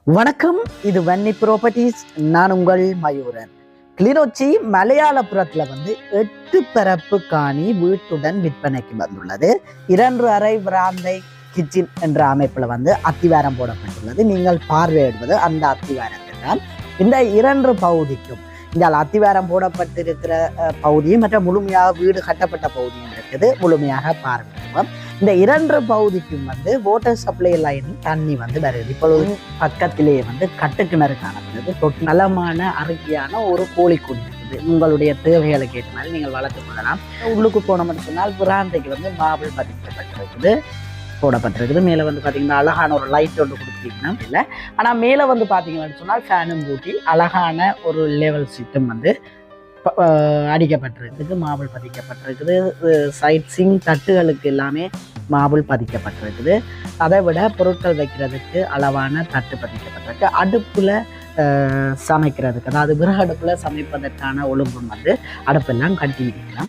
வணக்கம், இது வன்னி ப்ராப்பர்ட்டிஸ். நான் உங்கள் மயூரன். கிளிநொச்சி மலையாளபுரத்தில் 8 பரப்பு காணி வீட்டுடன் விற்பனைக்கு வந்துள்ளது. 2 அறை பிராந்தை கிச்சன் என்ற அமைப்பில் அத்திவாரம் போடப்பட்டுள்ளது. நீங்கள் பார்வையிடுவது அந்த அத்திவாரத்தில் தான். இந்த 2 பகுதிக்கும் இந்த அத்திவாரம் போடப்பட்டிருக்கிற பகுதியும் மற்ற முழுமையாக வீடு கட்டப்பட்ட பகுதியும் இருக்குது. முழுமையாக பார்வையிடுவோம். இந்த 2 பகுதிக்கும் வாட்டர் சப்ளை லைன் தண்ணி வருது. இப்பொழுது பக்கத்திலேயே கட்டுக்கிணறு காணப்படுது. நலமான அருகியான ஒரு கோழிக்குடி இருக்குது. உங்களுடைய தேவைகளுக்கு ஏற்ற மாதிரி நீங்கள் வளர்த்து கொள்ளலாம். உள்ளுக்கு போனோம்னு சொன்னால் பிராந்தைக்கு மார்பிள் பதிக்கப்பட்டிருக்குது, போடப்பட்டிருக்குது. மேலே பார்த்தீங்கன்னா அழகான ஒரு லைட் ஒன்று கொடுத்தீங்கன்னா இல்லை. ஆனால் மேலே பார்த்தீங்கன்னு சொன்னால் ஃபேனும் பூட்டி அழகான ஒரு லெவல் சீட்டும் அடிக்கப்பட்டிருக்குது, மார்பிள் பதிக்கப்பட்டிருக்குது. சைட் சிங் தட்டுகளுக்கு எல்லாமே மார்பிள் பதிக்கப்பட்டிருக்குது. அதை விட பொருட்கள் வைக்கிறதுக்கு அளவான தட்டு பதிக்கப்பட்டிருக்கு. அடுப்பில் சமைக்கிறதுக்கு, அதாவது விறகு அடுப்பில் சமைப்பதற்கான ஒழுங்கும் அடுப்பெல்லாம் கட்டி வைக்கலாம்.